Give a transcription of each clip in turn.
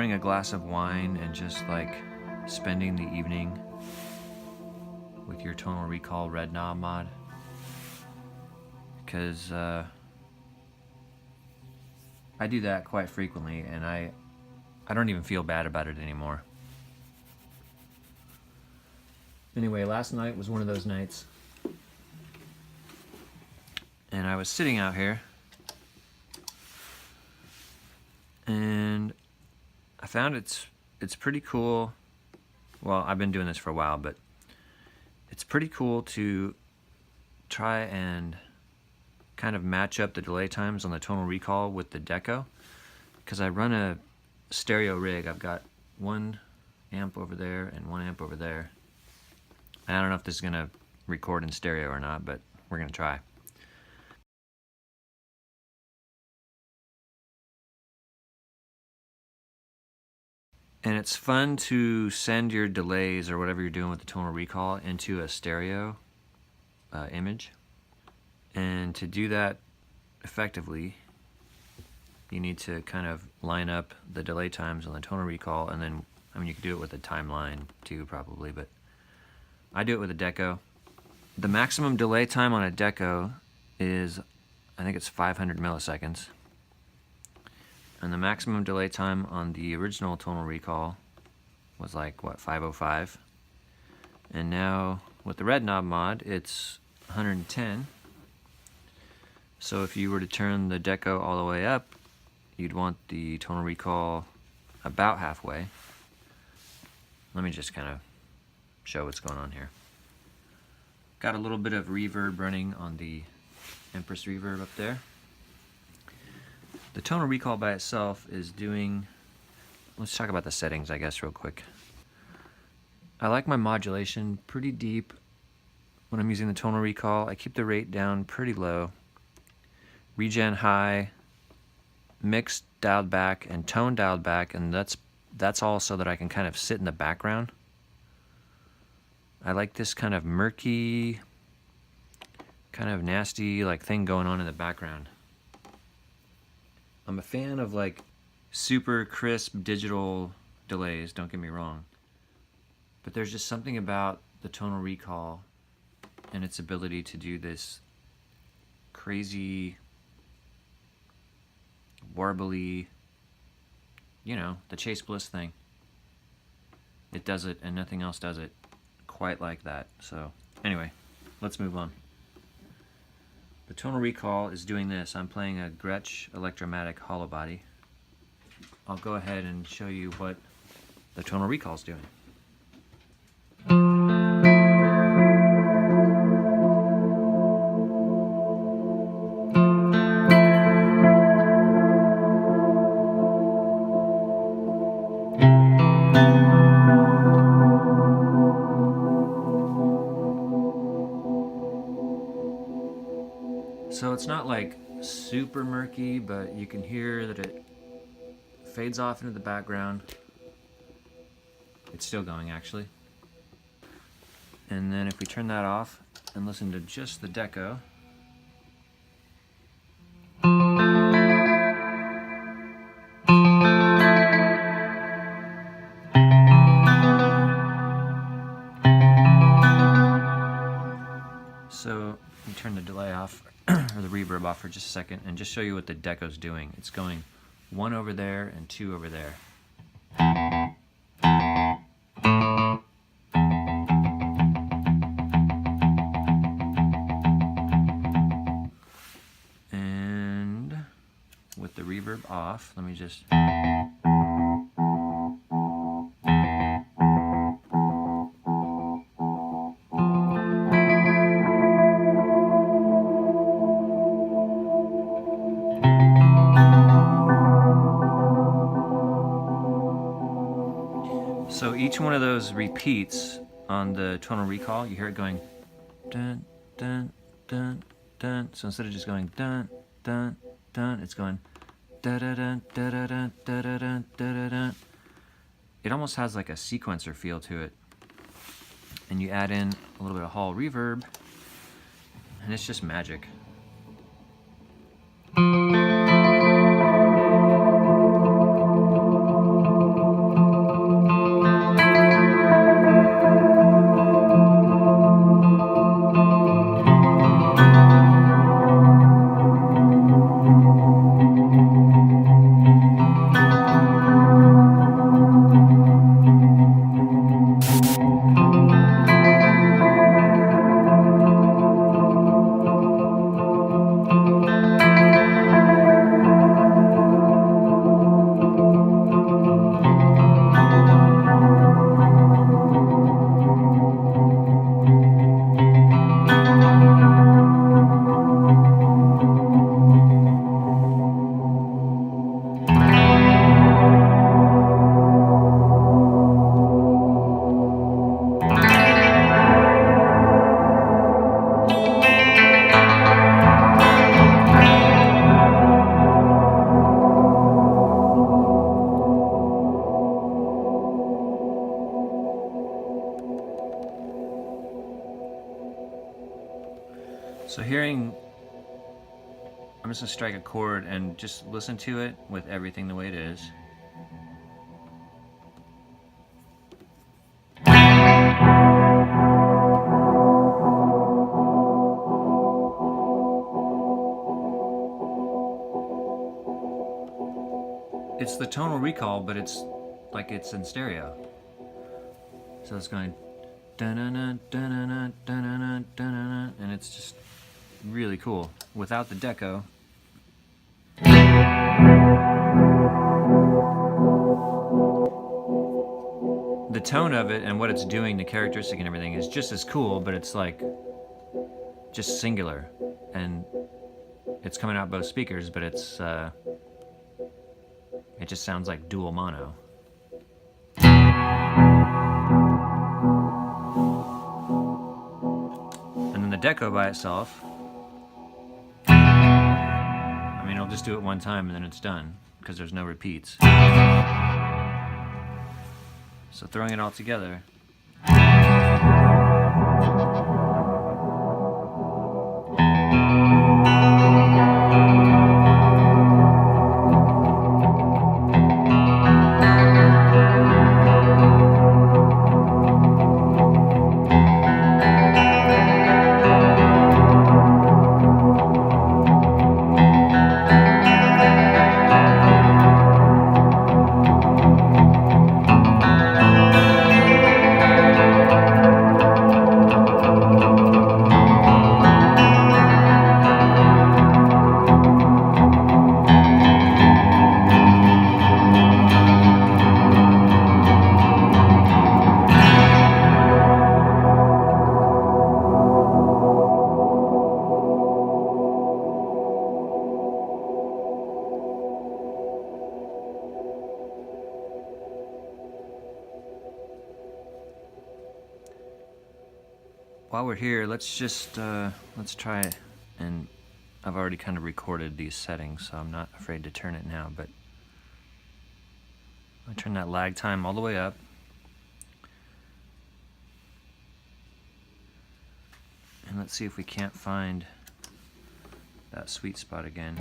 pouring a glass of wine and just like spending the evening with your Tonal Recall red knob mod, because I do that quite frequently and I don't even feel bad about it anymore. Anyway, last night was one of those nights, and I was sitting out here and I found it's pretty cool. Well, I've been doing this for a while, but it's pretty cool to try and kind of match up the delay times on the Tonal Recall with the Deco, because I run a stereo rig. I've got 1 amp over there and 1 amp over there. And I don't know if this is gonna record in stereo or not, but we're gonna try. And it's fun to send your delays or whatever you're doing with the Tonal Recall into a stereo image. And to do that effectively, you need to kind of line up the delay times on the Tonal Recall, and then, I mean, you could do it with a timeline too, probably, but I do it with a Deco. The maximum delay time on a Deco is, I think it's 500 milliseconds. And the maximum delay time on the original Tonal Recall was like, what, 505? And now with the red knob mod, it's 110. So if you were to turn the Deco all the way up, you'd want the Tonal Recall about halfway. Let me just kind of show what's going on here. Got a little bit of reverb running on the Empress reverb up there. The Tonal Recall by itself is doing, let's talk about the settings, I guess, real quick. I like my modulation pretty deep when I'm using the Tonal Recall. I keep the rate down pretty low. Regen high, mix dialed back, and tone dialed back, and that's all so that I can kind of sit in the background. I like this kind of murky, kind of nasty like thing going on in the background. I'm a fan of like super crisp digital delays, don't get me wrong, but there's just something about the Tonal Recall and its ability to do this crazy, warbly, you know, the Chase Bliss thing. It does it, and nothing else does it quite like that. So anyway, let's move on. The Tonal Recall is doing this. I'm playing a Gretsch Electromatic hollow body. I'll go ahead and show you what the Tonal Recall is doing. So it's not like super murky, but you can hear that it fades off into the background. It's still going, actually. And then if we turn that off and listen to just the Deco, so we turn the delay off, or the reverb off for just a second, and just show you what the Deco's doing. It's going 1 over there and 2 over there. And with the reverb off, let me just... So each one of those repeats on the Tonal Recall, you hear it going dun, dun, dun, dun. So instead of just going dun, dun, dun, it's going da da dun, da da dun, da da dun, da da dun. It almost has like a sequencer feel to it. And you add in a little bit of hall reverb, and it's just magic. So hearing, I'm just gonna strike a chord and just listen to it with everything the way it is. It's the tonal recall, but it's like it's in stereo. So it's going da-na-na, da-na-na, da-na-na, da-na-na, and it's just really cool without the deco. The tone of it and what it's doing, the characteristic and everything is just as cool, but it's like just singular, and it's coming out both speakers, but it's it just sounds like dual mono. And then the deco by itself, I mean, it'll just do it one time and then it's done because there's no repeats. So throwing it all together, while we're here, let's try it. And I've already kind of recorded these settings, so I'm not afraid to turn it now, but I turn that lag time all the way up. And let's see if we can't find that sweet spot again.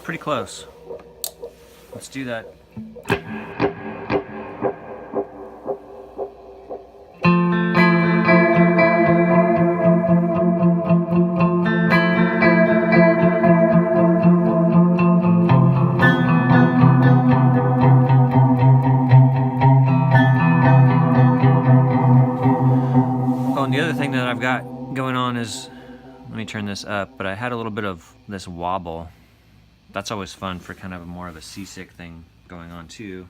Pretty close. Let's do that. Oh, and the other thing that I've got going on is, let me turn this up, but I had a little bit of this wobble. That's always fun for kind of more of a seasick thing going on too.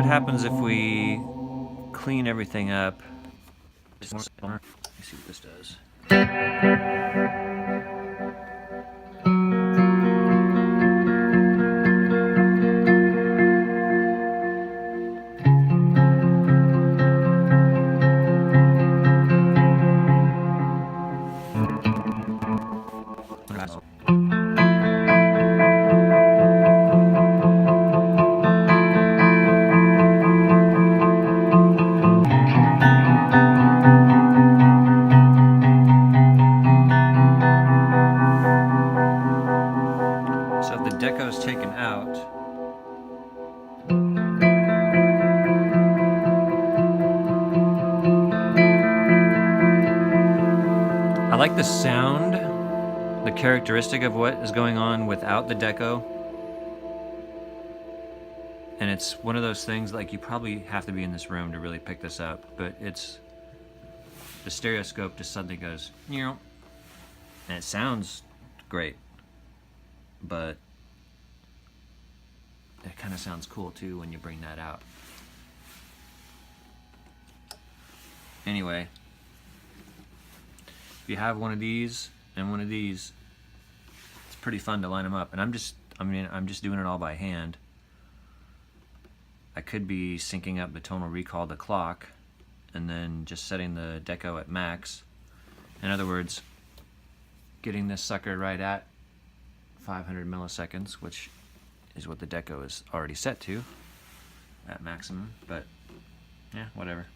Happens if we clean everything up. Let me see what this does. like the sound, the characteristic of what is going on without the deco. And it's one of those things, like, you probably have to be in this room to really pick this up, but it's, the stereoscope just suddenly goes, and it sounds great, but it kind of sounds cool too when you bring that out. Anyway, if you have one of these and one of these, it's pretty fun to line them up. And I'm just doing it all by hand. I could be syncing up the Tonal Recall, the clock, and then just setting the deco at max. In other words, getting this sucker right at 500 milliseconds, which is what the deco is already set to at maximum, but yeah, whatever.